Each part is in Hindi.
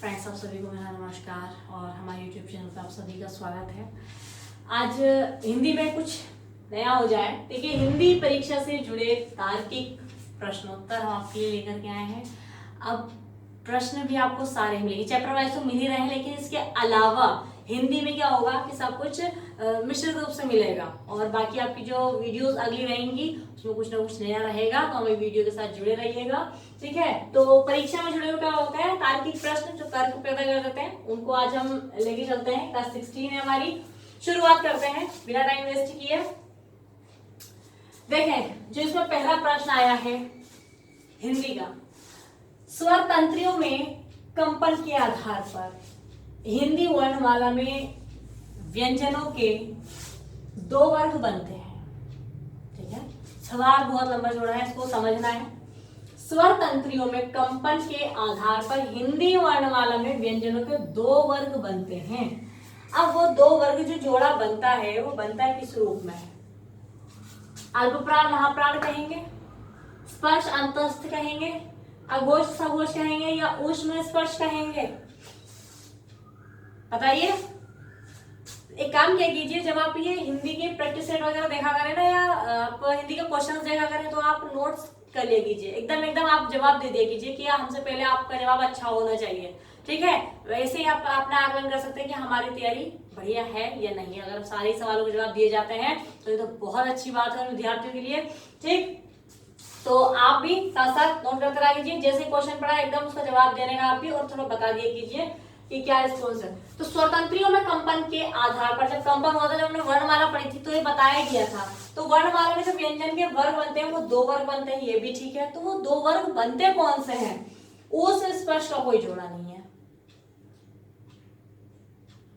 फ्रेंड्स, आप सभी को मेरा नमस्कार और हमारे यूट्यूब चैनल पर आप सभी का स्वागत है। आज हिंदी में कुछ नया हो जाए। देखिए, हिंदी परीक्षा से जुड़े तार्किक प्रश्नोत्तर हम आपके लिए लेकर के आए हैं। अब प्रश्न भी आपको सारे मिलेंगे, चैप्टर वाइज तो मिल ही रहे हैं, लेकिन इसके अलावा हिंदी में क्या होगा कि सब कुछ मिश्रित रूप से मिलेगा और बाकी आपकी जो वीडियोस अगली रहेंगी उसमें कुछ ना कुछ नया रहेगा। तो हमें वीडियो के साथ जुड़े रहिएगा, ठीक है। तो परीक्षा में जुड़े हुए क्या होता है, तार्किक प्रश्न जो तर्क पैदा कर देते हैं उनको आज हम लेके चलते हैं। क्लास 16 है हमारी। शुरुआत करते हैं बिना टाइम वेस्ट किए। देखें, जो इसमें पहला प्रश्न आया है हिंदी का, स्वर तंत्रियों में कंपन के आधार पर हिंदी वर्णमाला में व्यंजनों के दो वर्ग बनते हैं। ठीक है, सवाल बहुत लंबा चौड़ा है, इसको समझना है। स्वर तंत्रियों में कंपन के आधार पर हिंदी वर्णमाला में व्यंजनों के दो वर्ग बनते हैं। अब वो दो वर्ग जो जोड़ा बनता है वो बनता है किस रूप में? अल्पप्राण महाप्राण कहेंगे, स्पर्श अंतस्थ कहेंगे, अघोष सघोष कहेंगे या ऊष्म स्पर्श कहेंगे? बताइए। एक काम क्या कीजिए, जब आप ये हिंदी के प्रैक्टिस सेट वगैरह देखा करें ना, या आप हिंदी के क्वेश्चंस देखा करें, तो आप नोट्स कर लिया कीजिए। एकदम आप जवाब दे दिया कीजिए कि हमसे पहले आपका जवाब अच्छा होना चाहिए। ठीक है, वैसे ही आप अपना आकलन कर सकते हैं कि हमारी तैयारी बढ़िया है या नहीं। अगर सारे सवालों के जवाब दिए जाते हैं तो ये तो बहुत अच्छी बात है विद्यार्थियों के लिए। ठीक, तो आप भी साथ साथ नोट करते रह कीजिए। जैसे क्वेश्चन पढ़ा एकदम उसका जवाब देने का आप भी और थोड़ा बता दिया कीजिए कि क्या रिस्पॉन्स है। तो स्वतंत्रियों में कंपन के आधार पर जब कंपन होता है, जब हमने वर्णमाला पढ़ी थी तो ये बताया गया था। तो वर्णमाला में जब व्यंजन के वर्ग बनते हैं वो दो वर्ग बनते हैं, ये भी ठीक है। तो वो दो वर्ग बनते कौन से हैं? ऊष्म स्पर्श का कोई जोड़ा नहीं है।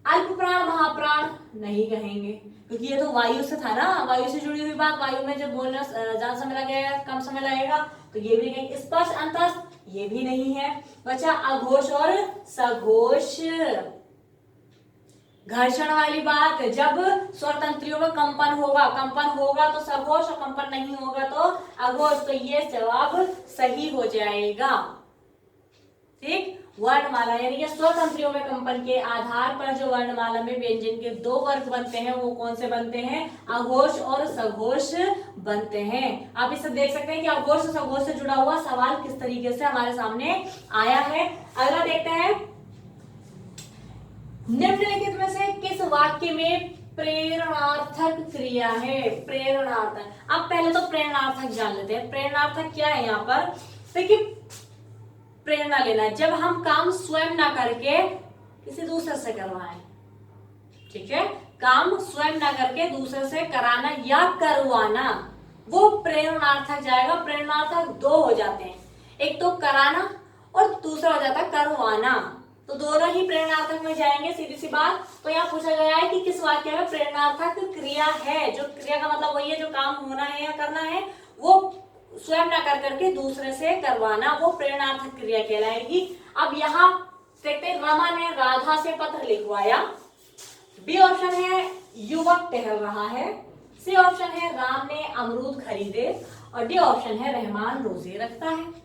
अल्पप्राण महाप्राण नहीं कहेंगे, क्योंकि ये तो वायु से था ना, वायु से जुड़ी हुई बात। वायु में जब बोलना ज्यादा समय लगेगा, कम समय लगेगा, तो ये भी नहीं। स्पर्श अंतस्थ ये भी नहीं है। बचा अघोष और सघोष। घर्षण वाली बात, जब स्वर तंत्रियों में कंपन होगा तो सघोष, और कंपन नहीं होगा तो अघोष। तो ये जवाब सही हो जाएगा। ठीक, वर्णमाला यानी कि स्वर तंत्रियों में कंपन के आधार पर जो वर्णमाला में व्यंजन के दो वर्ग बनते हैं वो कौन से बनते हैं? अघोष और सघोष बनते हैं। आप इसे देख सकते हैं कि अघोष और सघोष से जुड़ा हुआ सवाल किस तरीके से हमारे सामने आया है। अगला देखते हैं, निम्नलिखित में से किस वाक्य में प्रेरणार्थक क्रिया है? प्रेरणार्थक, अब पहले तो प्रेरणार्थक जान लेते हैं। प्रेरणार्थक क्या है? यहाँ पर देखिए, प्रेरणा लेना, जब हम काम स्वयं ना करके किसी दूसरे से करवाएं। ठीक है, काम स्वयं ना करके दूसरे से कराना या करवाना, वो प्रेरणार्थक जाएगा। प्रेरणार्थक दो हो जाते हैं, एक तो कराना और दूसरा हो जाता है करवाना। तो दोनों ही प्रेरणार्थक में जाएंगे, सीधी सी बात। तो यहाँ पूछा गया है कि किस वाक्य में प्रेरणार्थक क्रिया है? जो क्रिया का मतलब वही है जो काम होना है या करना है, वो स्वयं ना कर करके दूसरे से करवाना, वो प्रेरणार्थक क्रिया कहलाएगी। अब यहाँ देखते हैं, रमा ने राधा से पत्र लिखवाया। बी ऑप्शन है युवक टहल रहा है। सी ऑप्शन है राम ने अमरूद खरीदे। और डी ऑप्शन है रहमान रोजे रखता है।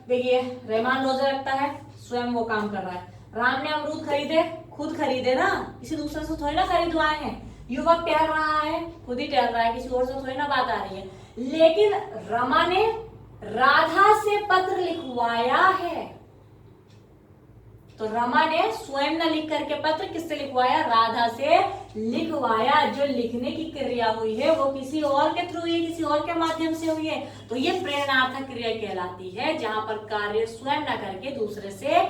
देखिए, रहमान रोजे रखता है, स्वयं वो काम कर रहा है। राम ने अमरूद खरीदे, खुद खरीदे ना, किसी दूसरे से थोड़ी ना खरीदवाए हैं। युवक टहल रहा है, खुद ही टहल रहा है, किसी और से थोड़ी ना बात आ रही है। लेकिन रमा ने राधा से पत्र लिखवाया है, तो रमा ने स्वयं न लिख करके पत्र किससे लिखवाया? राधा से लिखवाया। जो लिखने की क्रिया हुई है वो किसी और के थ्रू हुई, किसी और के माध्यम से हुई है। तो ये प्रेरणार्थक क्रिया कहलाती है, जहां पर कार्य स्वयं न करके दूसरे से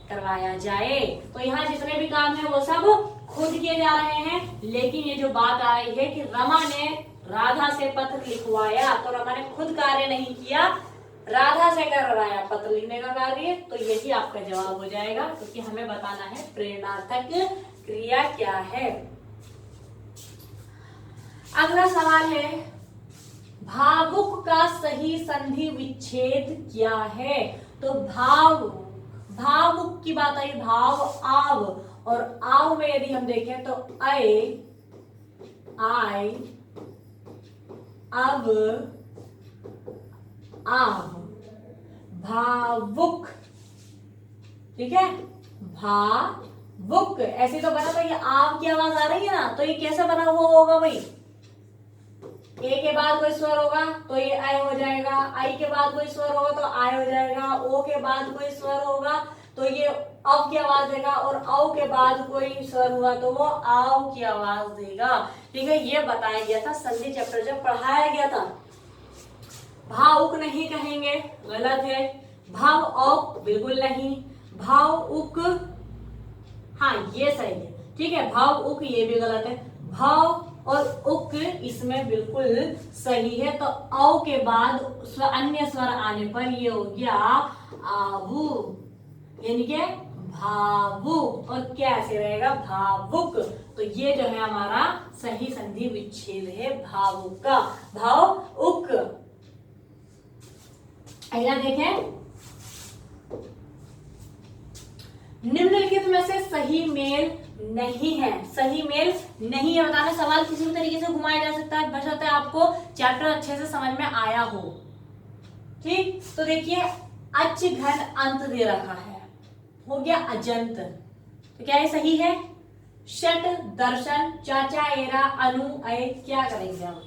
करवाया जाए। तो यहाँ जितने भी काम है वो सब खुद किए जा रहे हैं। लेकिन ये जो बात आ रही है कि रमा ने राधा से पत्र लिखवाया, तो रमा ने खुद कार्य नहीं किया, राधा से करवाया पत्र लिखने का कार्य। तो यही आपका जवाब हो जाएगा, क्योंकि हमें बताना है प्रेरणार्थक क्रिया क्या है। अगला सवाल है, भावुक का सही संधि विच्छेद क्या है? तो भावुक की बात आई, भाव आव, और आव में यदि हम देखें तो आए, आय, अब, आव। भावुक ठीक है, भावुक। ऐसे तो बना था कि आव की आवाज आ रही है ना, तो ये कैसे बना हुआ होगा भाई, ए के बाद कोई स्वर होगा तो ये आई हो जाएगा, आई के बाद कोई स्वर होगा तो आई हो जाएगा, ओ के बाद कोई स्वर होगा तो ये अव की आवाज देगा, और औ के बाद कोई स्वर हुआ तो वो आव की आवाज देगा। ठीक है, ये बताया गया था संधि चैप्टर जब पढ़ाया गया था। भावुक नहीं कहेंगे, गलत है। भावुक बिल्कुल नहीं। भावुक, हाँ ये सही है। ठीक है, भावुक ये भी गलत है। भाव और उक इसमें बिल्कुल सही है। तो औ के बाद अन्य स्वर आने पर ये हो गया आवु, यानी कि भावुक। और कैसे रहेगा, भावुक। तो ये जो है हमारा सही संधि विच्छेद है भावुक का, भावुक। अगला देखें, निम्नलिखित में से सही मेल नहीं है। सही मेल नहीं है बताना, सवाल किसी भी तरीके से घुमाया जा सकता है, बशर्ते आपको चैप्टर अच्छे से समझ में आया हो। ठीक, तो देखिए अच घन अंत दे रखा है, हो गया अजंत, तो क्या ये सही है? षट दर्शन चाचा एरा अनु अय, क्या करेंगे आप?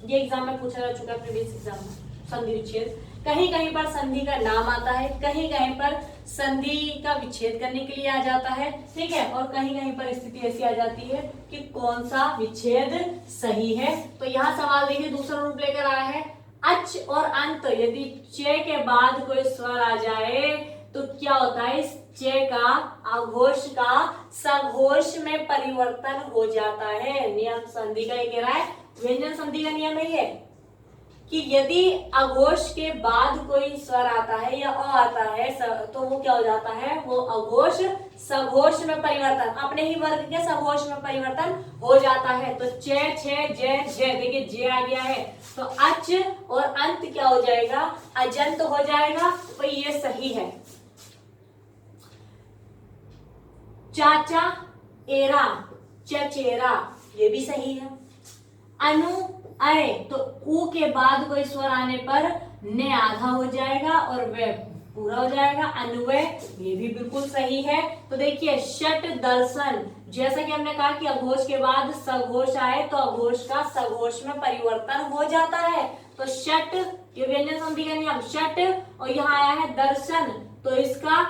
ये एग्जाम में पूछा जा चुका है, प्रीवियस एग्जाम में। संधि विच्छेद, कहीं कहीं पर संधि का नाम आता है, कहीं कहीं पर संधि का विच्छेद करने के लिए आ जाता है। ठीक है, और कहीं कहीं पर स्थिति ऐसी आ जाती है कि कौन सा विच्छेद सही है। तो यहाँ सवाल देखिए दूसरा रूप लेकर आया है, अच और अंत यदि च के बाद कोई स्वर आ जाए तो क्या होता है, इस च का आघोष का सघोष में परिवर्तन हो जाता है। नियम संधि का ये कह रहा है, व्यंजन संधि का नियम है कि यदि अघोष के बाद कोई स्वर आता है या अ आता है तो वो क्या हो जाता है, वो अघोष सघोष में परिवर्तन, अपने ही वर्ग के सघोष में परिवर्तन हो जाता है। तो चे छे जे जे, देखिए जे आ गया है, तो अच और अंत क्या हो जाएगा, अजंत हो जाएगा। तो ये सही है। चाचा एरा चचेरा, ये भी सही है। अनु अय, तो ऊ के बाद कोई स्वर आने पर ने आधा हो जाएगा और वे पूरा हो जाएगा, अनुवय, ये भी बिल्कुल सही है। तो देखिए षट दर्शन, जैसा कि हमने कहा कि अघोष के बाद सघोष आए तो अघोष का सघोष में परिवर्तन हो जाता है। तो षट, ये व्यंजन संधि का नियम, षट, और यहाँ आया है दर्शन, तो इसका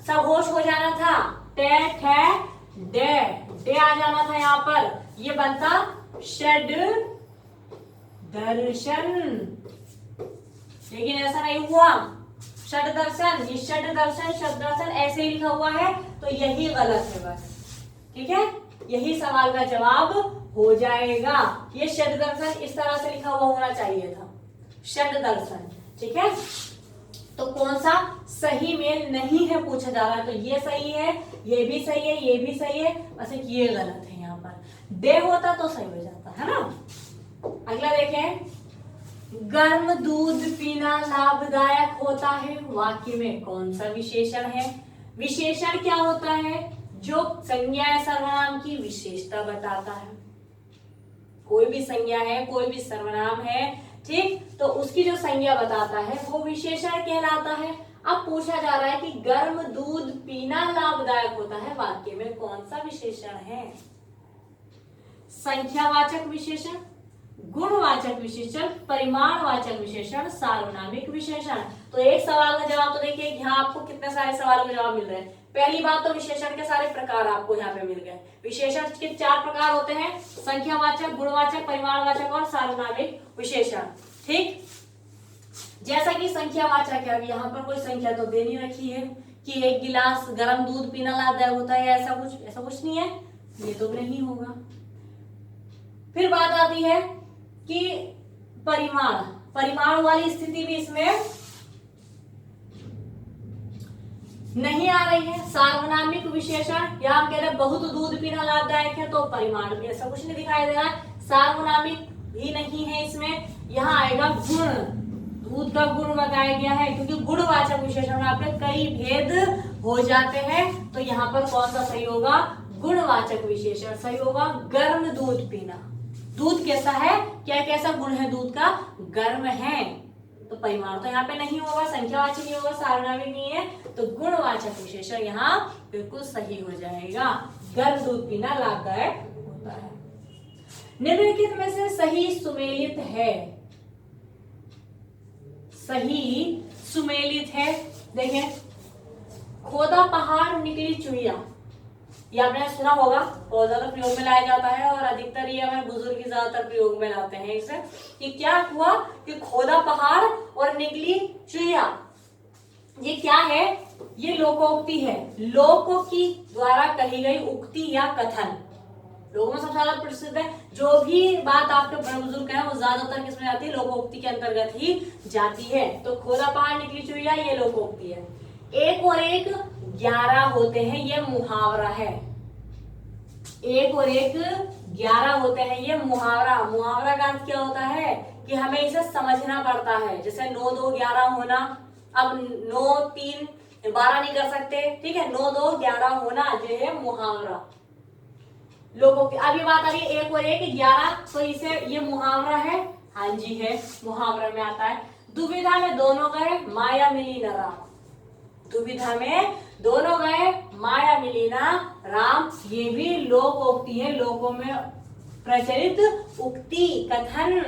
सघोष हो जाना था, टे ठे डे, डे आ जाना था यहाँ पर, ये बनता षड दर्शन, लेकिन ऐसा नहीं हुआ। षड दर्शन, ये षड दर्शन शब्द दर्शन ऐसे ही लिखा हुआ है, तो यही गलत है बस। ठीक है, यही सवाल का जवाब हो जाएगा। ये षड दर्शन इस तरह से लिखा हुआ होना चाहिए था, षड दर्शन। ठीक है, तो कौन सा सही मेल नहीं है पूछा जा रहा है, तो ये सही है, ये भी सही है, ये भी सही है, बस एक ये गलत है। यहाँ पर डे होता तो सही हो जाता है ना। अगला देखें, गर्म दूध पीना लाभदायक होता है, वाक्य में कौन सा विशेषण है? विशेषण क्या होता है? जो संज्ञा है सर्वनाम की विशेषता बताता है। कोई भी संज्ञा है, कोई भी सर्वनाम है, ठीक, तो उसकी जो संज्ञा बताता है वो विशेषण कहलाता है। अब पूछा जा रहा है कि गर्म दूध पीना लाभदायक होता है, वाक्य में कौन सा विशेषण है? संख्यावाचक विशेषण, गुणवाचक विशेषण, परिमाणवाचक विशेषण, सार्वनामिक विशेषण। तो एक सवाल का जवाब तो देखिए यहाँ आपको कितने सारे सवालों के जवाब मिल रहे हैं। पहली बात तो विशेषण के सारे प्रकार आपको यहाँ पे मिल गए। विशेषण के 4 प्रकार होते हैं, संख्यावाचक, गुणवाचक, परिमाणवाचक और सार्वनामिक विशेषण। ठीक, जैसा कि संख्यावाचक है, यहाँ पर कोई संख्या तो दे नहीं रखी है कि 1 गिलास गर्म दूध पीना लाभदायक होता है, ऐसा कुछ नहीं है, ये तो नहीं होगा। फिर बात आती है कि परिमाण वाली स्थिति भी इसमें नहीं आ रही है। सार्वनामिक विशेषण, या हम कह रहे हैं बहुत दूध पीना लाभदायक है, तो परिमाण भी ऐसा कुछ नहीं दिखाई दे रहा है। सार्वनामिक भी नहीं है इसमें। यहाँ आएगा गुण, दूध का गुण बताया गया है, क्योंकि गुणवाचक विशेषण में आपके कई भेद हो जाते हैं। तो यहाँ पर कौन सा सही होगा? गुणवाचक विशेषण सही होगा। गर्म दूध पीना, दूध कैसा है, क्या कैसा गुण है दूध का? गर्म है, तो परिमाण तो यहाँ पे नहीं होगा, संख्यावाचक नहीं होगा, सार्वनामिक नहीं है, तो गुणवाचक विशेषण यहाँ बिल्कुल सही हो जाएगा। गर्म दूध पीना लाभदायक होता है। निम्नलिखित में से सही सुमेलित है, सही सुमेलित है। देखें, खोदा पहाड़ निकली चुहिया, ये आपने सुना होगा, बहुत ज्यादा प्रयोग में लाया जाता है और अधिकतर ये हमारे बुजुर्ग ही ज्यादातर प्रयोग में लाते हैं इसे। कि क्या हुआ कि खोदा पहाड़ और निकली चुहिया, ये क्या है? ये लोकोक्ति है, लोकों की द्वारा कही गई उक्ति या कथन। लोगों में सबसे ज्यादा प्रसिद्ध है, जो भी बात आपके बड़े बुजुर्ग हैं वो ज्यादातर किसमें जाती है? लोकोक्ति के अंतर्गत ही जाती है। तो खोदा पहाड़ निकली चुहिया ये लोकोक्ति है। एक और एक 11 होते हैं, ये मुहावरा है। एक और एक 11 होते हैं, ये मुहावरा। मुहावरा का अर्थ क्या होता है कि हमें इसे समझना पड़ता है। जैसे 9 2 11 होना, अब 9 3 12 नहीं कर सकते, ठीक है, 9 2 11 होना जो है मुहावरा। लोगों की अब ये बात आ रही है 1 और 1 11, तो इसे ये मुहावरा है। हाँ जी है, मुहावरा में आता है। दुविधा में दोनों गए माया मिली न राम, दुविधा में दोनों गए माया मिली ना राम, ये भी लोकोक्ति है, लोगों में प्रचलित उक्ति कथन।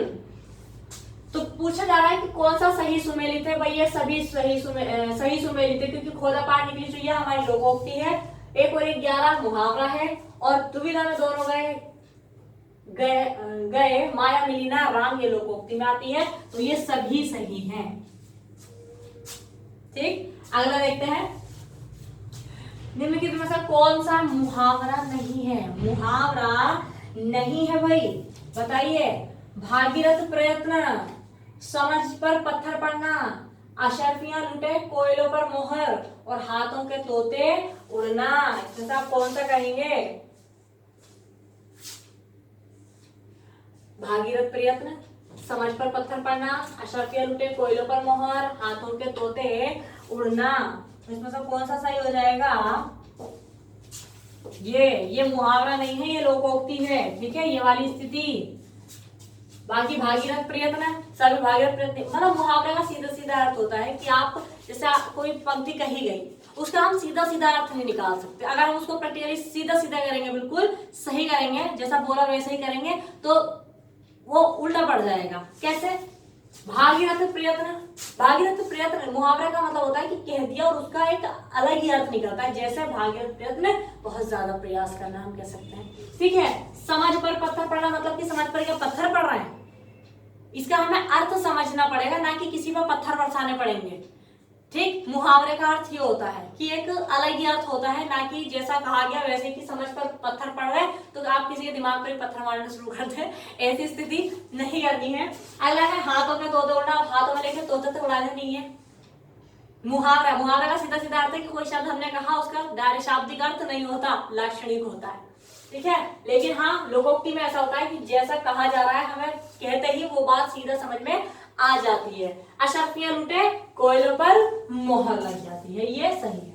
तो पूछा जा रहा है कि कौन सा सही सुमेलित है? भाई ये सभी सही सुमेलित है, क्योंकि खोदा पहाड़ निकली चुहिया ये हमारी लोकोक्ति है, 1 और 1 11 मुहावरा है, और दुविधा में दोनों गए माया मिली ना राम ये लोकोक्ति में आती है। तो ये सभी सही हैं। ठीक, अगला देखते हैं, निम्नलिखित में से कौन सा मुहावरा नहीं है? मुहावरा नहीं है भाई, बताइए। भागीरथ प्रयत्न, समझ पर पत्थर पड़ना, अशर्फियां लुटे कोयलों पर मोहर, और हाथों के तोते उड़ना, इसमें आप कौन सा कहेंगे? भागीरथ प्रयत्न, समझ पर पत्थर पड़ना, अशर्फियां लुटे कोयलों पर मोहर, हाथों के तोते उड़ना, इसमें से कौन सा सही हो जाएगा? ये मुहावरा नहीं है, ये लोकोक्ति है। ठीक है, ये वाली स्थिति। बाकी भागीरथ प्रयत्न, सभी भागीरथ प्रयत्न, मतलब मुहावरे का सीधा सीधा अर्थ होता है कि आप जैसे कोई पंक्ति कही गई, उसका हम सीधा सीधा अर्थ नहीं निकाल सकते। अगर हम उसको प्रैक्टिकली सीधा सीधा करेंगे, बिल्कुल सही करेंगे, जैसा बोला वैसे ही करेंगे, तो वो उल्टा पड़ जाएगा। कैसे? भागीरथ प्रयत्न, भागीरथ प्रयत्न मुहावरे का मतलब होता है कि कह दिया और उसका एक अलग ही अर्थ निकलता है। जैसे भागीरथ प्रयत्न, बहुत ज्यादा प्रयास करना, हम कह सकते हैं। ठीक है, समझ पर पत्थर पड़ना, मतलब कि समझ पर क्या पत्थर पड़ रहे हैं, इसका हमें अर्थ समझना पड़ेगा, ना कि किसी पर पत्थर बरसाने पड़ेंगे। ठीक, मुहावरे का अर्थ ये होता है कि एक अलग ही अर्थ होता है, ना कि जैसा कहा गया वैसे कि समझ पर पत्थर पड़ रहे तो आप किसी के दिमाग पर पत्थर मारना शुरू कर दें, ऐसी स्थिति नहीं करनी है। अगला है हाथों में तोते उड़ना, हाथों में लेके तोते तो उड़ाने नहीं है। मुहावरा, मुहावरा का सीधा सीधा अर्थ है कि कोई शब्द हमने कहा उसका डायरेक्ट शाब्दिक अर्थ नहीं होता, लाक्षणिक होता है। ठीक है, लेकिन हाँ लोकोक्ति में ऐसा होता है कि जैसा कहा जा रहा है हमें कहते ही वो बात सीधा समझ में आ जाती है। अशर्फियां लुटे कोयलों पर मोहर लग जाती है, ये सही है।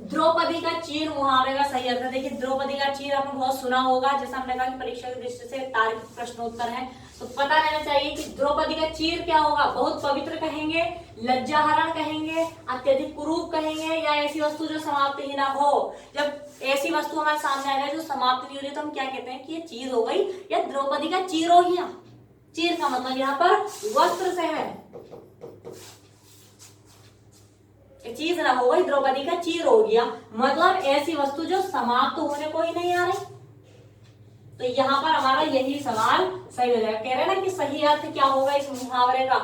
द्रौपदी का चीर मुहावरे का सही अर्थ है। देखिए, द्रौपदी का चीर आपने बहुत सुना होगा, जैसा हमने कहा कि परीक्षा की दृष्टि से तार्किक प्रश्नोत्तर है, तो पता रहना चाहिए कि द्रौपदी का चीर क्या होगा। बहुत पवित्र कहेंगे, लज्जाहरण कहेंगे, अत्यधिक कुरूप कहेंगे, या ऐसी वस्तु जो समाप्त ही ना हो। जब ऐसी वस्तु हमारे सामने आ जाए जो समाप्त नहीं हो रही, तो हम क्या कहते हैं कि ये चीर हो गई, या द्रौपदी का चीर हो गया। चीर का मतलब यहाँ पर वस्त्र से है, चीज ना हो गई, द्रौपदी का चीर हो गया, मतलब ऐसी वस्तु जो समाप्त होने को ही नहीं आ रही। तो यहाँ पर हमारा यही सवाल सही हो जाएगा। कह रहे ना कि सही अर्थ क्या होगा इस मुहावरे का,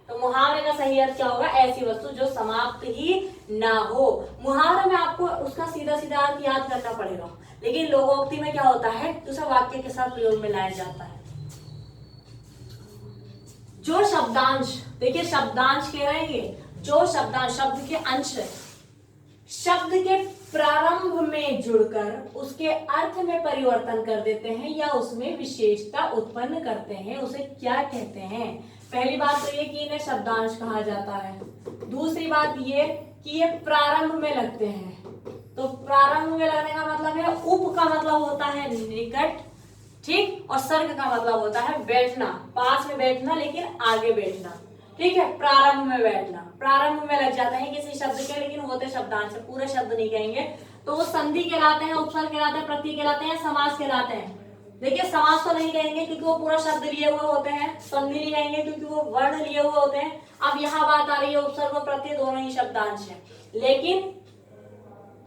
तो मुहावरे का सही अर्थ क्या होगा? ऐसी वस्तु जो समाप्त ही ना हो। मुहावरे में आपको उसका सीधा सीधा अर्थ याद करना पड़ेगा, लेकिन लोकोक्ति में क्या होता है, दूसरा वाक्य के साथ प्रयोग में लाया जाता है। जो शब्दांश, देखिए शब्दांश कह रहे हैं, जो शब्दांश शब्द के अंश शब्द के प्रारंभ में जुड़कर उसके अर्थ में परिवर्तन कर देते हैं या उसमें विशेषता उत्पन्न करते हैं, उसे क्या कहते हैं? पहली बात तो ये कि इन्हें शब्दांश कहा जाता है। दूसरी बात ये कि ये प्रारंभ में लगते हैं। तो प्रारंभ में लगने का मतलब है, उप का मतलब होता है निकट, ठीक। और सर्ग का मतलब होता है बैठना, पास में बैठना लेकिन आगे बैठना, ठीक है। प्रारंभ में बैठना, प्रारंभ में लग जाते हैं किसी शब्द के, लेकिन होते शब्दांश से, पूरे शब्द नहीं कहेंगे, तो वो संधि कहलाते हैं, उपसर्ग कहलाते हैं, प्रत्यय कहलाते हैं, समास कहलाते हैं। देखिए समास तो नहीं कहेंगे क्योंकि वो पूरा शब्द लिए हुए होते हैं, संधि नहीं कहेंगे क्योंकि वो वर्ण लिए हुए होते हैं। अब यहाँ बात आ रही है उपसर्ग और प्रत्यय दोनों ही शब्दांश है, लेकिन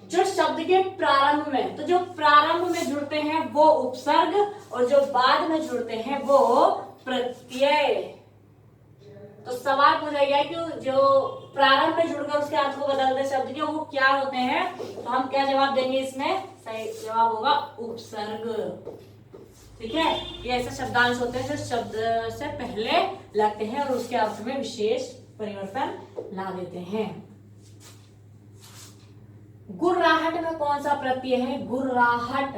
जो शब्द के प्रारंभ में, तो जो प्रारंभ में जुड़ते हैं वो उपसर्ग और जो बाद में जुड़ते हैं वो प्रत्यय। तो सवाल पूछा गया कि जो प्रारंभ में जुड़कर उसके अर्थ को बदलते शब्द के वो क्या होते हैं, तो हम क्या जवाब देंगे इसमें, सही जवाब होगा उपसर्ग, ठीक है। ये ऐसे शब्दांश होते हैं जो शब्द से पहले लगते हैं और उसके अर्थ में विशेष परिवर्तन ला देते हैं। गुर्राहट में कौन सा प्रत्यय है, गुर्राहट,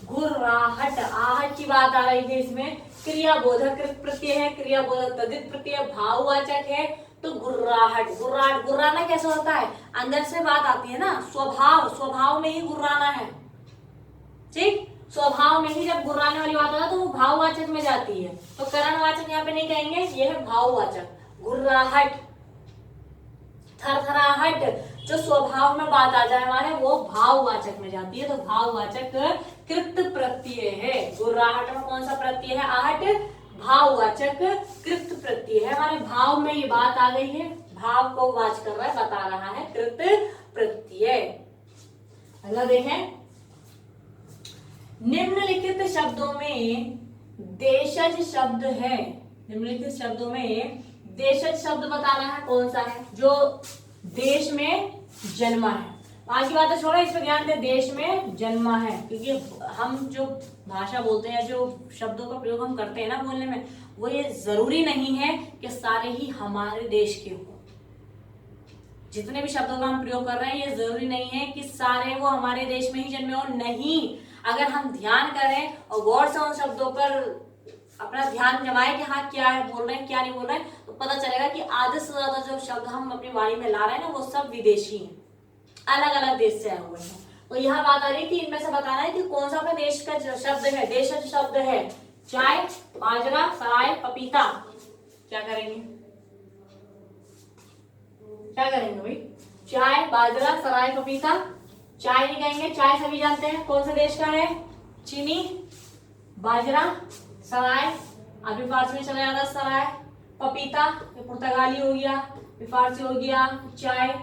गुर्राहट, आहट की बात आ रही है इसमें, क्रियाबोधक प्रत्यय है, क्रियाबोधक तद्धित प्रत्यय, भाववाचक है, तो गुर्राहट, गुर्राहट, गुर्राना कैसे होता है, अंदर से बात आती है ना, स्वभाव, स्वभाव में ही गुर्राना है, ठीक। स्वभाव में ही जब गुर्राने वाली बात होता है तो वो भाववाचक में जाती है, तो करणवाचक यहाँ पे नहीं कहेंगे, ये है भाववाचक। गुर्राहट, थरथराहट, जो स्वभाव में बात आ जाए हमारे वो भाववाचक में जाती है, तो भाववाचक कृत प्रत्यय है। गुर्राहट में कौन सा प्रत्यय है, आहट, भाववाचक कृत प्रत्यय है, हमारे भाव में ये बात आ गई है, भाव को वाच कर रहा है, बता रहा है, कृत प्रत्यय। अगला देखें, निम्नलिखित शब्दों में देशज शब्द है, निम्नलिखित शब्दों में देशज शब्द बताना है कौन सा है, जो देश में जन्मा है। आज की बात है छोड़ो, इस पर ध्यान दें, देश में जन्मा है, क्योंकि हम जो भाषा बोलते हैं, जो शब्दों का प्रयोग हम करते हैं ना बोलने में, वो ये जरूरी नहीं है कि सारे ही हमारे देश के हो। जितने भी शब्दों का हम प्रयोग कर रहे हैं ये जरूरी नहीं है कि सारे वो हमारे देश में ही जन्मे हो, नहीं। अगर हम ध्यान करें और गौर से उन शब्दों पर अपना ध्यान जमाए कि हाँ क्या है बोल रहे हैं क्या नहीं बोल रहे हैं, तो पता चलेगा कि आधे से ज्यादा जो शब्द हम अपनी वाणी में ला रहे हैं ना वो सब विदेशी हैं, अलग अलग देश से आए हुए हैं। तो यहाँ बात आ रही थी इनमें से बताना है कि कौन सा अपने देश का शब्द है, देशज शब्द है। चाय, बाजरा, सराय, पपीता, क्या करेंगे, क्या करेंगे भाई, चाय, बाजरा, सराय, पपीता। चाय नहीं कहेंगे, चाय सभी जानते हैं कौन से देश का है, चीनी, बाजरा, सराय, अभी फारसी में चला जाता है सराय, पपीता ये पुर्तगाली हो गया, फारसी हो गया, चाय,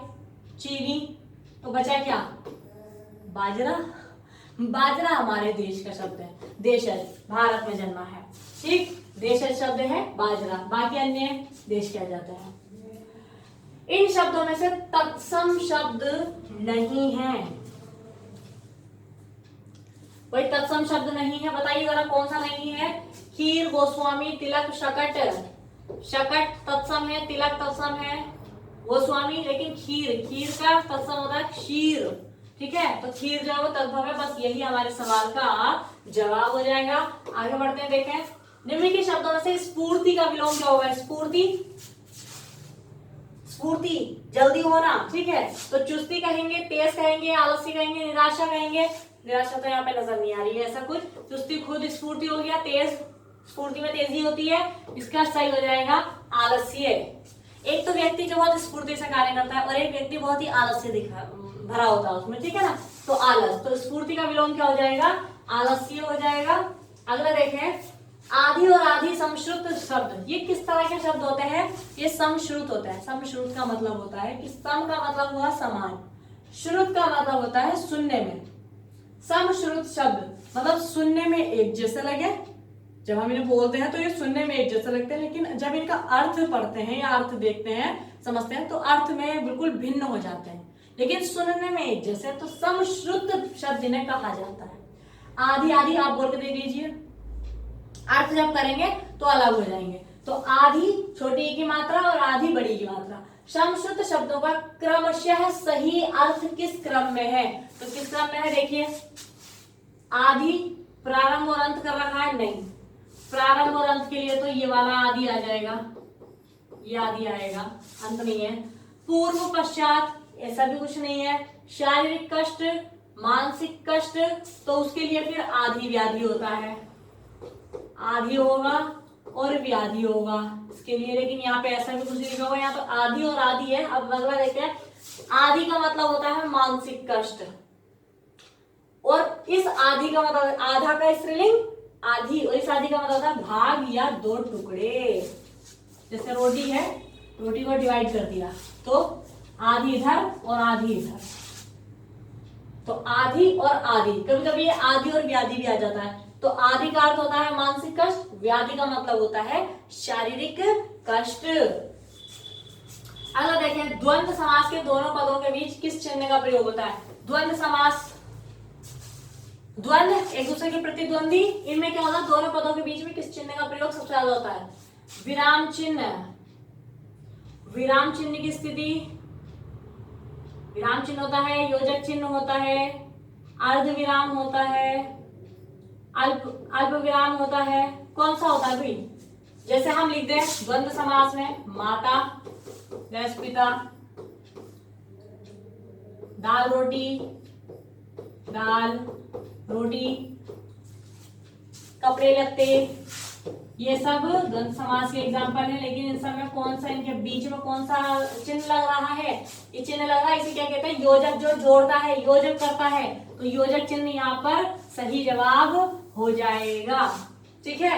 चीनी, तो बचा क्या, बाजरा। बाजरा हमारे देश का शब्द है, देशज, भारत में जन्मा है, ठीक। देशज शब्द है बाजरा, बाकी अन्य देश क्या जाता है। इन शब्दों में से तत्सम शब्द नहीं है, कोई तत्सम शब्द नहीं है, बताइए जरा कौन सा नहीं है। खीर, गोस्वामी, तिलक, शकट, शकट तत्सम है, तिलक तत्सम है, गोस्वामी, लेकिन खीर, खीर का तत्सम होता है क्षीर, ठीक है। तो खीर जो है वो तद्भव है, बस यही हमारे सवाल का जवाब हो जाएगा। आगे बढ़ते हैं, देखें निम्नलिखित शब्दों में से स्फूर्ति का विलोम क्या होगा, स्फूर्ति, स्फूर्ति जल्दी होना, ठीक है। तो चुस्ती कहेंगे, तेज कहेंगे, आलस्य कहेंगे, निराशा कहेंगे, निराशा तो यहाँ पे नजर नहीं आ रही है ऐसा कुछ। चुस्ती खुद स्फूर्ति हो गया, तेज स्फूर्ति में तेजी होती है, इसका सही हो जाएगा आलस्य। एक तो व्यक्ति जो बहुत स्फूर्ति से कार्य करता है और एक व्यक्ति बहुत ही आलस्य भरा होता है उसमें, ठीक है ना, तो आलस, तो स्फूर्ति का विलोम क्या हो जाएगा, आलस्य हो जाएगा। अगला देखें, आधि और आधि समश्रुत शब्द, ये किस तरह के शब्द होते हैं, ये समश्रुत होता है। समश्रुत का मतलब होता है कि सम का मतलब हुआ समान, श्रुत का मतलब होता है सुनने में। समश्रुत शब्द मतलब सुनने में एक जैसे लगे, जब हम इन्हें बोलते हैं तो ये सुनने में एक जैसे लगते हैं, लेकिन जब इनका अर्थ पढ़ते हैं या अर्थ देखते हैं समझते हैं तो अर्थ में बिल्कुल भिन्न हो जाते हैं, लेकिन सुनने में एक जैसे, तो समश्रुत शब्द इन्हें कहा जाता है। आधी आधी आप बोल के दे दीजिए, अर्थ जब करेंगे तो अलग हो जाएंगे। तो आधी छोटी की मात्रा और आधी बड़ी की मात्रा। समश्रुत शब्दों का क्रमशः सही अर्थ किस क्रम में है, तो किस क्रम में है देखिए, आधी प्रारंभ और अंत कर रखा है, नहीं, प्रारंभ और अंत के लिए तो ये वाला आदि आ जाएगा, ये आदि आएगा, अंत नहीं है। पूर्व पश्चात ऐसा भी कुछ नहीं है। शारीरिक कष्ट, मानसिक कष्ट, तो उसके लिए फिर आदि व्याधि होता है, आदि होगा और व्याधि होगा इसके लिए, लेकिन यहाँ पे ऐसा भी कुछ नहीं लिखा हुआ, यहाँ तो आदि और आदि है। अब अगला देखते हैं, आदि का मतलब होता है मानसिक कष्ट, और इस आदि का मतलब आधा का स्त्रीलिंग आधी, और इस आदि का मतलब होता है भाग या दो टुकड़े। जैसे रोटी है, रोटी को डिवाइड कर दिया तो आधी इधर और आधी इधर, तो आधी और आदि, कभी कभी ये आदि और व्याधि भी आ जाता है। तो आदि का अर्थ होता है मानसिक कष्ट, व्याधि का मतलब होता है शारीरिक कष्ट। अगला देखें, द्वंद्व समास के दोनों पदों के बीच किस चिन्ह का प्रयोग होता है? द्वंद्व समास, द्वंद्व एक दूसरे के प्रतिद्वंदी, इनमें क्या होता है, दोनों पदों के बीच में किस चिन्ह का प्रयोग सबसे ज्यादा होता है? विराम चिन्ह। विराम चिन्ह की स्थिति, विराम चिन्ह होता है, योजक चिन्ह होता है, अर्ध विराम होता है, अल्प विराम होता है। कौन सा होता है भाई? जैसे हम लिखते हैं द्वंद्व समास में, माता पिता, दाल रोटी, दाल रोटी, कपड़े लत्ते, ये सब द्वंद्व समास के एग्जाम्पल है। लेकिन इन सब में कौन सा, इनके बीच में कौन सा चिन्ह लग रहा है? ये चिन्ह लग रहा है, इसे क्या कहते हैं? योजक, जो जोड़ता है, योजक करता है, तो योजक चिन्ह यहाँ पर सही जवाब हो जाएगा। ठीक है,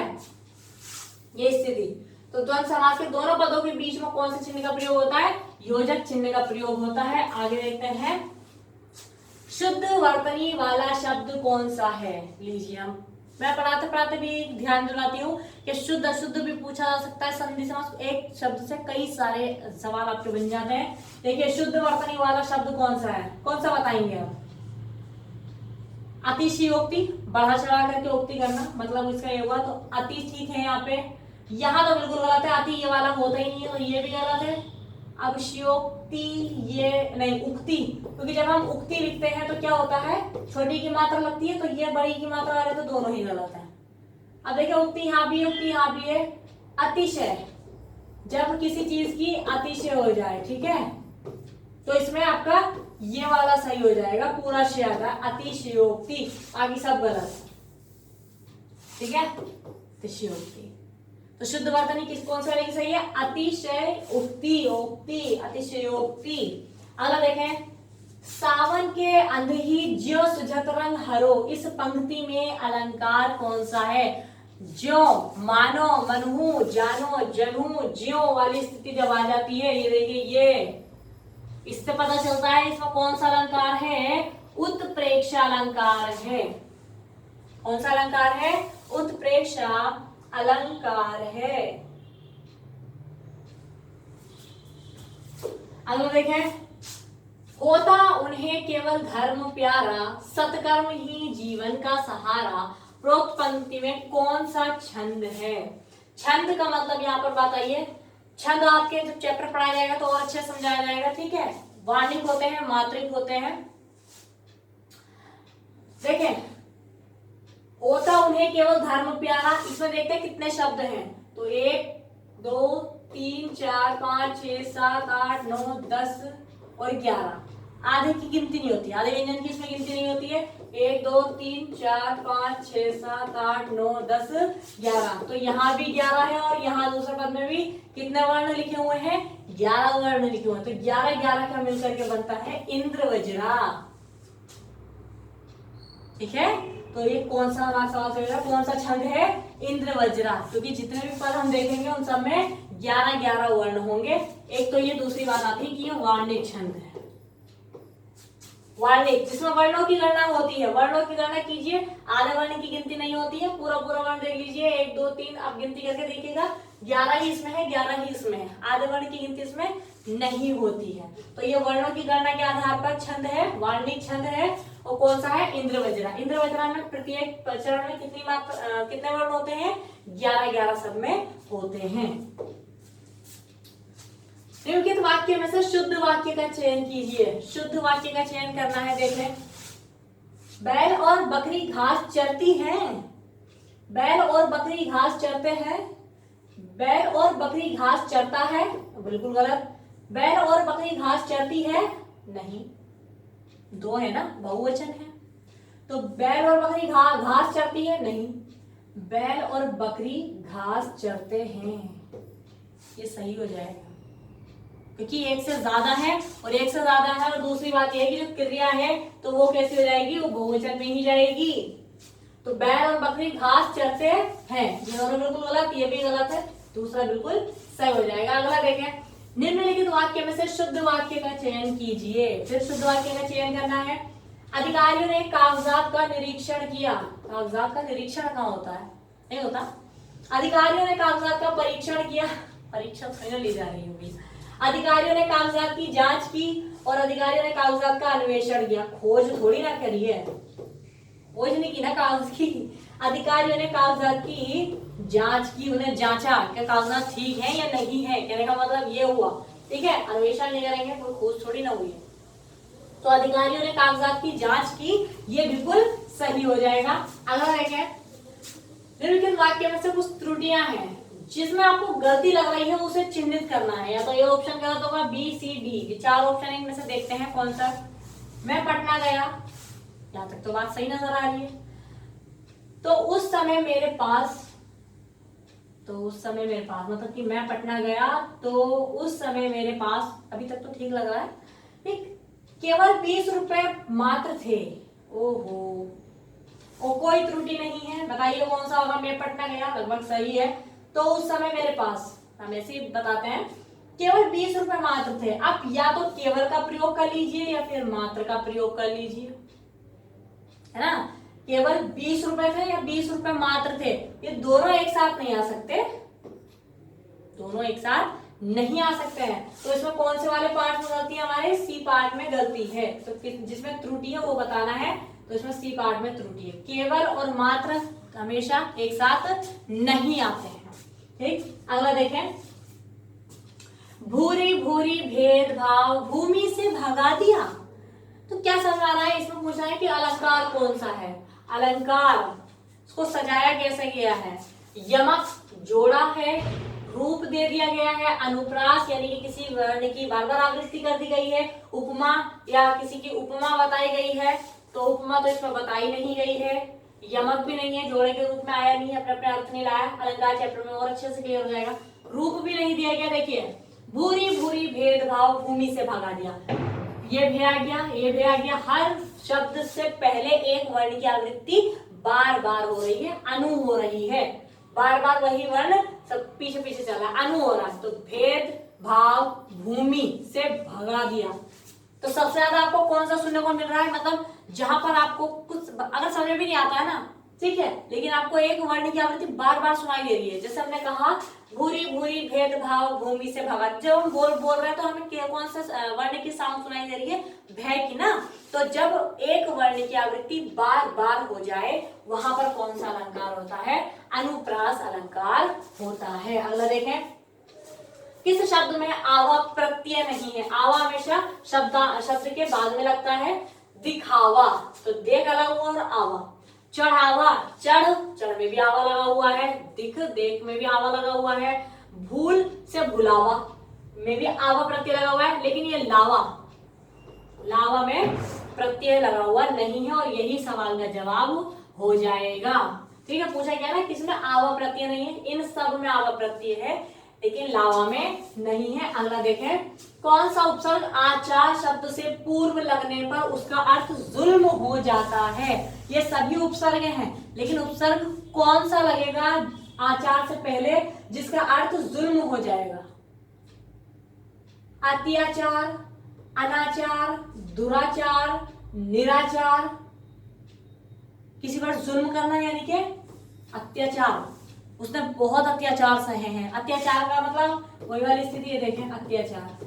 ये स्थिति। तो द्वंद्व समास के दोनों पदों के बीच में कौन से चिन्ह का प्रयोग होता है? योजक चिन्ह का प्रयोग होता है। आगे देखते हैं, शुद्ध वर्तनी वाला शब्द कौन सा है? लीजिए, हम मैं पढ़ाते पढ़ाते भी ध्यान दिलाती हूँ कि शुद्ध अशुद्ध भी पूछा जा सकता है। संधि समास, एक शब्द से कई सारे सवाल आपके बन जाते हैं। देखिए, शुद्ध वर्तनी वाला शब्द कौन सा है? कौन सा बताएंगे आप? अतिशयोक्ति, बढ़ा चढ़ा करके उक्ति करना, मतलब इसका ये हुआ। तो अति ठीक है यहाँ पे, यहाँ तो बिल्कुल गलत है, अति ये वाला होता ही नहीं है, तो ये भी गलत है। अब शयोक्ति ये नहीं, उक्ति, क्योंकि जब हम उक्ति लिखते हैं तो क्या होता है, छोटी की मात्रा लगती है, तो ये बड़ी की मात्रा आ रही है, तो दोनों ही गलत है। अब देखिए, उक्ति यहाँ भी है, उक्ति यहाँ भी है। अतिशय, जब किसी चीज की अतिशय हो जाए, ठीक है, तो इसमें आपका ये वाला सही हो जाएगा, पूरा शय आएगा, अतिशयोक्ति, बाकी सब गलत है। ठीक है, अतिशयोक्ति। तो शुद्ध वर्तनी किस कौन सा वाले की सही है? अतिशय उक्ति, उक्ति, अतिशयोक्ति। अगला देखें, सावन के अंधही ज्यो सुझत रंग हरो, इस पंक्ति में अलंकार कौन सा है? ज्यो, मानो, मनहु, जानो, जनू, ज्यो वाली स्थिति जब आ जाती है, ये देखिए, ये इससे पता चलता है इसमें कौन सा अलंकार है? उत्प्रेक्षा अलंकार है। कौन सा अलंकार है? उत्प्रेक्षा अलंकार है। अगला देखें, होता उन्हें केवल धर्म प्यारा, सत्कर्म ही जीवन का सहारा, प्रोक्त पंक्ति में कौन सा छंद है? छंद का मतलब यहाँ पर बताइए। छंद आपके जब चैप्टर पढ़ाया जाएगा तो और अच्छे समझाया जाएगा। ठीक है, वार्णिक होते हैं, मात्रिक होते हैं। देखें, होता उन्हें केवल धर्म प्यारा, इसमें देखते हैं कितने शब्द हैं। तो 1 2 3 4 5 6 7 8 9 10 और 11, आधे की गिनती नहीं होती, आधे व्यंजन की इसमें गिनती नहीं होती है। 1 2 3 4 5 6 7 8 9 10 11, तो यहाँ भी 11 है, और यहाँ दूसरे पद में भी कितने वर्ण लिखे हुए हैं? 11 वर्ण लिखे हुए हैं। तो 11 11 का मिलकर के बनता है इंद्रवज्रा। ठीक है, तो ये कौन सा हमारा सवाल चलेगा, कौन सा छंद है? इंद्रवज्रा, क्योंकि जितने भी पद हम देखेंगे उन सब में 11 11 वर्ण होंगे। एक तो ये दूसरी बात आती है कि ये वार्णिक छंद है। वार्णिक, जिसमें वर्णों की गणना होती है। वर्णों की गणना कीजिए, आधे वर्ण की गिनती नहीं होती है, पूरा पूरा वर्ण देख लीजिए, 1 2 3, आप गिनती करके देखिएगा, 11 ही इसमें है, 11 ही इसमें है, आधे वर्ण की गिनती इसमें नहीं होती है। तो ये वर्णों की गणना के आधार पर छंद है, वार्णिक छंद है। और कौन सा है? इंद्रवज्रा। इंद्रवज्रा में प्रत्येक चरण में कितने वर्ण होते हैं? 11 11 सब में होते हैं। निम्नलिखित वाक्य में से शुद्ध वाक्य का चयन कीजिए। शुद्ध वाक्य का चयन करना है। देखें, बैल और बकरी घास चरती हैं। बैल और बकरी घास चरते हैं। बैल और बकरी घास चरता है, बिल्कुल गलत। बैल और बकरी घास चरती है, नहीं, दो है ना, बहुवचन है। तो बैल और बकरी घास चरती है, नहीं। बैल और बकरी घास चरते हैं, ये सही हो जाएगा क्योंकि एक से ज्यादा है और एक से ज्यादा है। और दूसरी बात यह है कि जो क्रिया है तो वो कैसी हो जाएगी, वो बहुवचन में ही जाएगी। तो बैल और बकरी घास चरते हैं, ये दोनों बिल्कुल गलत, ये भी गलत है, दूसरा बिल्कुल सही हो जाएगा। अगला देखें, निम्नलिखित वाक्य में से शुद्ध वाक्य का चयन कीजिए। फिर शुद्ध वाक्य का चयन करना है। अधिकारियों ने कागजात का निरीक्षण किया। कागजात का निरीक्षण कहाँ होता है, नहीं होता। अधिकारियों ने कागजात का परीक्षण किया, परीक्षा थोड़ी ली जा रही होगी। अधिकारियों ने कागजात की जांच की और अधिकारियों ने कागजात का अन्वेषण किया, खोज थोड़ी ना करी है, खोज नहीं की ना कागज की। अधिकारियों ने कागजात की जांच की, उन्हें जांचा क्या कागजात ठीक है या नहीं है, कहने का मतलब ये हुआ, ठीक है। अन्वेषण नहीं करेंगे तो खोज थोड़ी ना हुई है। तो अधिकारियों ने कागजात की जांच की, ये बिल्कुल सही हो जाएगा। अगला देखें, निम्नलिखित वाक्य में से कुछ त्रुटियां हैं, जिसमें आपको गलती लग रही है उसे चिन्हित करना है। या तो ये ऑप्शन गलत होगा, बी सी डी, ये चार ऑप्शन इनमें से देखते हैं कौन सा। मैं पटना गया, यहां तक तो बात सही नजर आ रही है। तो उस समय मेरे पास मतलब कि मैं पटना गया तो उस समय मेरे पास, अभी तक तो ठीक लग रहा है, केवल 20 रुपए मात्र थे। ओहो, और कोई त्रुटि नहीं है, बताइए कौन सा होगा। मैं पटना गया लगभग सही है। तो उस समय मेरे पास, हम ऐसे ही बताते हैं, केवल 20 रुपए मात्र थे। आप या तो केवल का प्रयोग कर लीजिए या फिर मात्र का प्रयोग कर लीजिए, है ना। केवल 20 रुपए थे या 20 रुपए मात्र थे, ये दोनों एक साथ नहीं आ सकते, दोनों एक साथ नहीं आ सकते हैं। तो इसमें कौन से वाले पार्ट में गलती है, हमारे सी पार्ट में गलती है। तो जिसमें त्रुटि है वो बताना है, तो इसमें सी पार्ट में त्रुटि है। केवल और मात्र हमेशा एक साथ नहीं आते हैं, ठीक। अगला देखें, भूरी भूरी भेदभाव भूमि से भगा दिया। तो क्या समझ आ रहा है, इसमें पूछा है कि अलंकार कौन सा है। अलंकार, उसको सजाया कैसे गया है। यमक जोड़ा है, रूप दे दिया गया है, अनुप्रास यानी कि किसी वर्ण की बार बार आवृत्ति कर दी गई है, उपमा या किसी की उपमा बताई गई है, तो उपमा तो इसमें बताई नहीं गई है, यमक भी नहीं है, जोड़े के रूप में आया नहीं है, अपने अपने अर्थ नहीं लाया। अलंकार चैप्टर में और अच्छे से क्लियर हो जाएगा। रूप भी नहीं दिया गया, देखिए भूरी भूरी भेदभाव भूमि से भगा दिया, ये भी आ गया, ये भी आ गया। हर शब्द से पहले एक वर्ण की आवृत्ति बार बार हो रही है, अनु हो रही है, बार बार वही वर्ण सब पीछे पीछे चल रहा है, अनु हो रहा है। तो भेद भाव भूमि से भगा दिया। तो सबसे ज्यादा आपको कौन सा सुनने को मिल रहा है, मतलब जहां पर आपको कुछ अगर समझ में भी नहीं आता है ना, ठीक है, लेकिन आपको एक वर्ण की आवृत्ति बार बार सुनाई दे रही है। जैसे हमने कहा भूरी भूरी भेदभाव भूमि से भगा, जब हम बोल रहे हैं तो हमें कौन सा वर्ण की साउंड सुनाई दे रही है, भय की ना। तो जब एक वर्ण की आवृत्ति बार बार हो जाए वहां पर कौन सा अलंकार होता है, अनुप्रास अलंकार होता है। अगला देखें, किस शब्द में आवा प्रत्यय नहीं है। आवा हमेशा शब्द के बाद में लगता है। दिखावा, तो देख अलग हुआ और आवा। चढ़ावा, चढ़ में भी आवा लगा हुआ है, देख में भी आवा लगा हुआ है। भूल से भुलावा में भी आवा प्रत्यय लगा हुआ है, लेकिन ये लावा में प्रत्यय लगा हुआ नहीं है, और यही सवाल का जवाब हो जाएगा। ठीक है, पूछा गया ना किसमें आवा प्रत्यय नहीं है, इन सब में आवा प्रत्यय है लेकिन लावा में नहीं है। अगला देखें, कौन सा उपसर्ग आचार शब्द से पूर्व लगने पर उसका अर्थ जुल्म हो जाता है। ये सभी उपसर्ग हैं, लेकिन उपसर्ग कौन सा लगेगा आचार से पहले जिसका अर्थ जुल्म हो जाएगा। अत्याचार, अनाचार, दुराचार, निराचार। किसी पर जुल्म करना यानी कि अत्याचार, उसने बहुत अत्याचार सहे हैं। अत्याचार का मतलब वही वाली स्थिति है, देखें अत्याचार,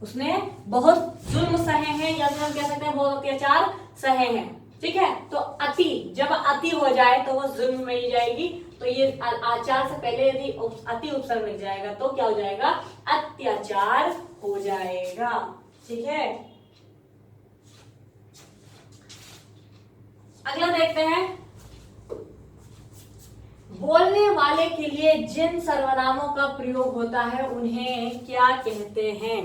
उसने बहुत जुल्म सहे हैं, या फिर हम कह सकते हैं बहुत अत्याचार सहे हैं। ठीक है, तो अति, जब अति हो जाए तो वो जुल्म में ही जाएगी। तो ये आचार से पहले यदि अति उपसर्ग मिल जाएगा तो क्या हो जाएगा, अत्याचार हो जाएगा। ठीक है, अगला देखते हैं, बोलने वाले के लिए जिन सर्वनामों का प्रयोग होता है उन्हें क्या कहते हैं।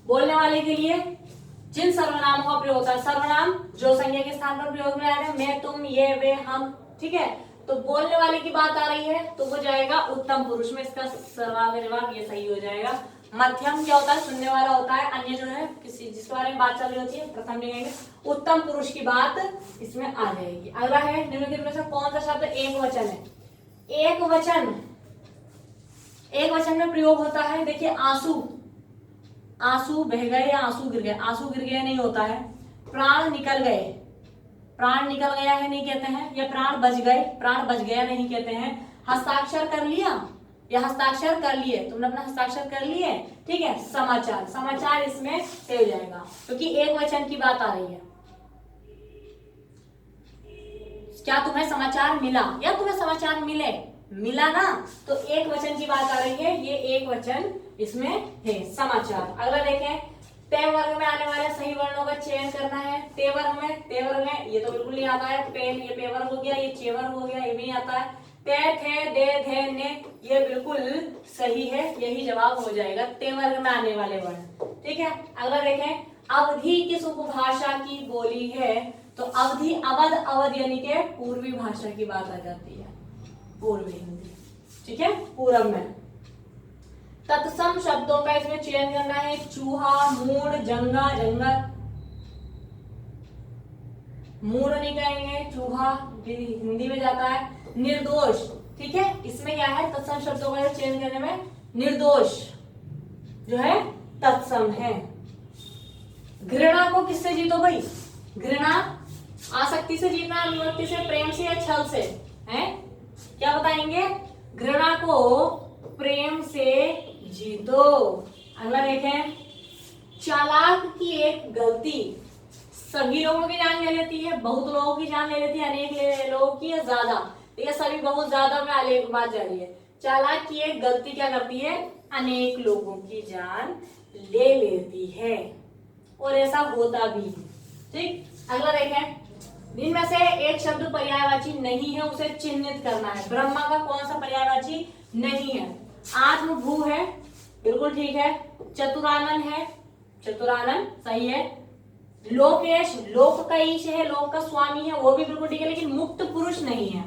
बोलने वाले के लिए जिन सर्वनामों का प्रयोग होता है, सर्वनाम जो संज्ञा के स्थान पर प्रयोग में आ रहे हैं, मैं, तुम, ये, वे, हम, ठीक है। तो बोलने वाले की बात आ रही है तो वो जाएगा उत्तम पुरुष में, इसका जवाब ये सही हो जाएगा। मध्यम क्या होता है, सुनने वाला होता है। अन्य जो है किसी जिसके बारे में बात चल रही होती है, प्रथम लिखेंगे। उत्तम पुरुष की बात इसमें आ जाएगी। अगला है निम्नलिखित में से कौन सा शब्द एक वचन है। एक वचन में प्रयोग होता है, देखिए आंसू, आंसू बह गए या आंसू गिर गए। आंसू गिर गए नहीं होता है, प्राण निकल गए, प्राण निकल गया है नहीं कहते हैं, या प्राण बच गए, प्राण बच गया नहीं कहते हैं। हस्ताक्षर कर लिया या हस्ताक्षर कर लिए, तुमने अपना हस्ताक्षर कर लिए, ठीक है। समाचार, समाचार इसमें से हो जाएगा क्योंकि एक वचन की बात आ रही है। क्या तुम्हें समाचार मिला या तुम्हें समाचार मिले, मिला ना, तो एक वचन की बात आ रही है, ये एक वचन इसमें है, समाचार। अगला देखें, ते वर्ग में आने वाले सही वर्णों का चयन करना है। ते वर्ग में ये तो बिल्कुल नहीं आता है, पेन, ये पे वर्ग हो गया, ये चे वर्ग हो गया, ये भी नहीं आता है। ते, थे, दे, थे, ने, ये बिल्कुल सही है, यही जवाब हो जाएगा ते वर्ग में आने वाले वर्ण, ठीक है। अगला देखें, अवधि किस उपभाषा की बोली है, तो अवधि, अवध, अवध यानी के पूर्वी भाषा की बात आ जाती है, पूर्वी हिंदी, ठीक है, पूरब में। तत्सम शब्दों का इसमें चयन करना है, चूहा, मूढ़, जंगा, जंगल, मूढ़ नहीं कहेंगे, चूहा हिंदी में जाता है। निर्दोष, ठीक है, इसमें क्या है, तत्सम शब्दों का चयन करने में निर्दोष जो है तत्सम है। घृणा को किससे जीतो भाई, घृणा आसक्ति से जीतना, अनुरक्ति से, प्रेम से या छल से, है क्या बताएंगे, घृणा को प्रेम से जीतो। अगला देखें, चालाक की एक गलती सभी लोगों की जान ले लेती है, बहुत लोगों की जान ले लेती है, अनेक लोगों की या ज्यादा, ये सभी बहुत ज्यादा में अनेक बात जा रही है। चालाक की एक गलती क्या करती है, अनेक लोगों की जान ले लेती है, और ऐसा होता भी है, ठीक। अगला देखें, इनमें से एक शब्द पर्यायवाची नहीं है, उसे चिन्हित करना है। ब्रह्मा का कौन सा पर्यायवाची नहीं है, आत्मभू है, बिल्कुल ठीक है। चतुरानन है, चतुरानन सही है। लोकेश, लोक का ईश है, लोक का स्वामी है, वो भी बिल्कुल ठीक है, लेकिन मुक्त पुरुष नहीं है।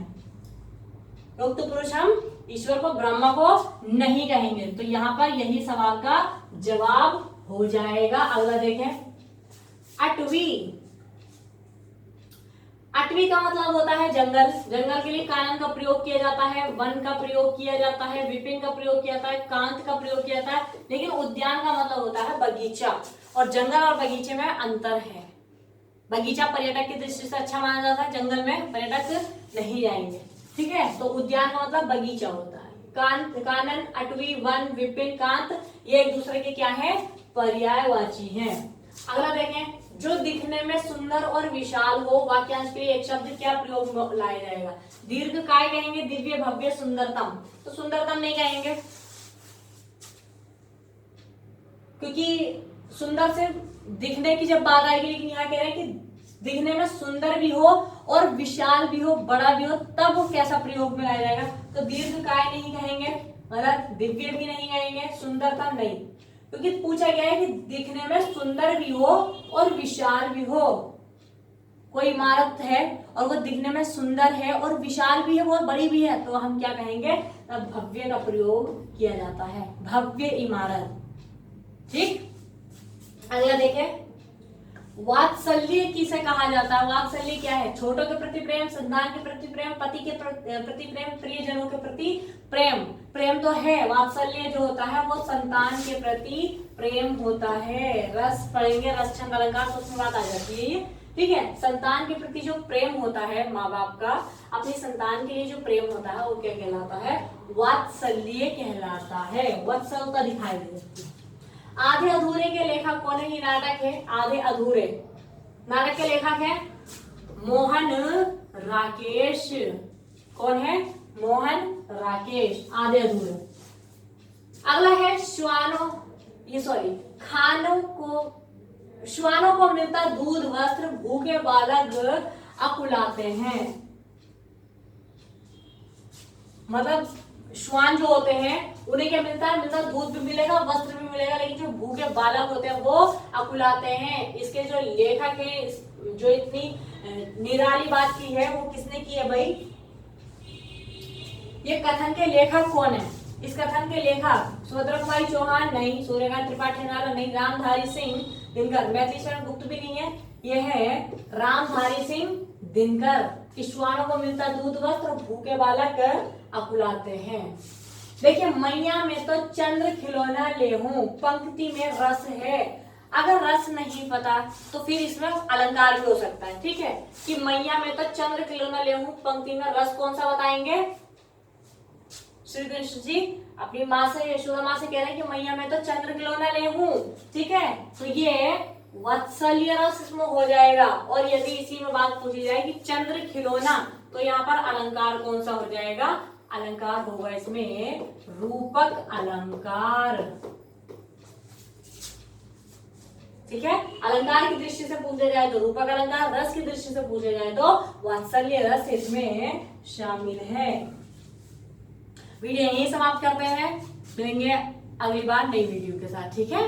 मुक्त पुरुष हम ईश्वर को, ब्रह्मा को नहीं कहेंगे, तो यहाँ पर यही सवाल का जवाब हो जाएगा। अगला देखें, अटवी, अटवी का मतलब होता है जंगल, जंगल के लिए कानन का प्रयोग किया जाता है, वन का प्रयोग किया जाता है, विपिन का प्रयोग किया जाता है, कांत का प्रयोग किया जाता है, लेकिन उद्यान का मतलब होता है बगीचा, और जंगल और बगीचे में अंतर है। बगीचा पर्यटक की दृष्टि से अच्छा माना जाता है, जंगल में पर्यटक नहीं जाएंगे, ठीक है। तो उद्यान का मतलब बगीचा होता है। कांत, कानन, अटवी, वन, विपिन, कांत, ये एक दूसरे के क्या है, पर्यायवाची हैं। अगला देखें, जो दिखने में सुंदर और विशाल हो, वाक्यांश के लिए एक शब्द क्या प्रयोग में लाया जाएगा, दीर्घ काय कहेंगे, दिव्य, भव्य, सुंदरतम, तो सुंदरतम नहीं कहेंगे क्योंकि सुंदर से दिखने की जब बात आएगी, लेकिन यहाँ कह रहे हैं कि दिखने में सुंदर भी हो और विशाल भी हो, बड़ा भी हो, तब वो कैसा प्रयोग में लाया जाएगा, तो दीर्घ काय नहीं कहेंगे, गलत, दिव्य भी नहीं कहेंगे, सुंदरतम नहीं, क्योंकि पूछा गया है कि दिखने में सुंदर भी हो और विशाल भी हो। कोई इमारत है और वो दिखने में सुंदर है और विशाल भी है, बहुत बड़ी भी है, तो हम क्या कहेंगे, तब भव्य का प्रयोग किया जाता है, भव्य इमारत, ठीक। अगला देखें, वात्सल्य किसे कहा जाता है, वात्सल्य क्या है, छोटों के प्रति प्रेम, संतान के प्रति प्रेम, पति के प्रति प्रेम, प्रियजनों के प्रति प्रेम, प्रेम तो है, वात्सल्य जो होता है वो संतान के प्रति प्रेम होता है। रस पढ़ेंगे, रस छंद अलंकार, तो उसमें बात आ जाती है ये, ठीक है। संतान के प्रति जो प्रेम होता है माँ बाप का, अपनी संतान के लिए जो प्रेम होता है वो क्या कहलाता है, वात्सल्य कहलाता है, वत्सलता दिखाई देती है। आधे अधूरे के लेखक कौन है, ये नाटक है आधे अधूरे, नाटक के लेखक है मोहन राकेश, कौन है, मोहन राकेश, आधे अधूरे। अगला है श्वानों, ये सॉरी, खानों को, श्वानों को मिलता दूध वस्त्र, भूखे बालक अकुलाते हैं, मतलब श्वान जो होते हैं उन्हें क्या मिलता है, मिलता दूध भी मिलेगा, वस्त्र भी मिलेगा, लेकिन जो भूखे बालक होते हैं वो अकुलाते हैं। इसके जो लेखक है, जो इतनी निराली बात की है वो किसने की है भाई, ये कथन के लेखक कौन है, इस कथन के लेखक सुभद्रा कुमारी चौहान नहीं, सूर्यकांत त्रिपाठी नाला नहीं, रामधारी सिंह दिनकर, मैथिली शरण गुप्त भी नहीं है, ये है रामधारी सिंह दिनकर। कि श्वानों को मिलता दूध वस्त्र, भूखे बालक अकुलाते हैं। देखिए मैया में तो चंद्र खिलौना लेहूं, पंक्ति में रस है। अगर रस नहीं पता तो फिर इसमें अलंकार भी हो सकता है, ठीक है। कि मैया में तो चंद्र खिलौना लेहूं, पंक्ति में रस कौन सा बताएंगे, श्री कृष्ण जी अपनी माँ से, यशोदा माँ से कह रहे हैं कि मैया में तो चंद्र खिलौना लेहूं, ठीक है। तो ये वात्सल्य रस इसमें हो जाएगा। और यदि इसी में बात पूछी जाए कि चंद्र खिलौना, तो यहाँ पर अलंकार कौन सा हो जाएगा, अलंकार होगा इसमें रूपक अलंकार, ठीक है। अलंकार की दृष्टि से पूछे जाए तो रूपक अलंकार, रस की दृष्टि से पूछे जाए तो वात्सल्य रस इसमें शामिल है। वीडियो यहीं समाप्त करते हैं, मिलेंगे अगली बार नई वीडियो के साथ, ठीक है।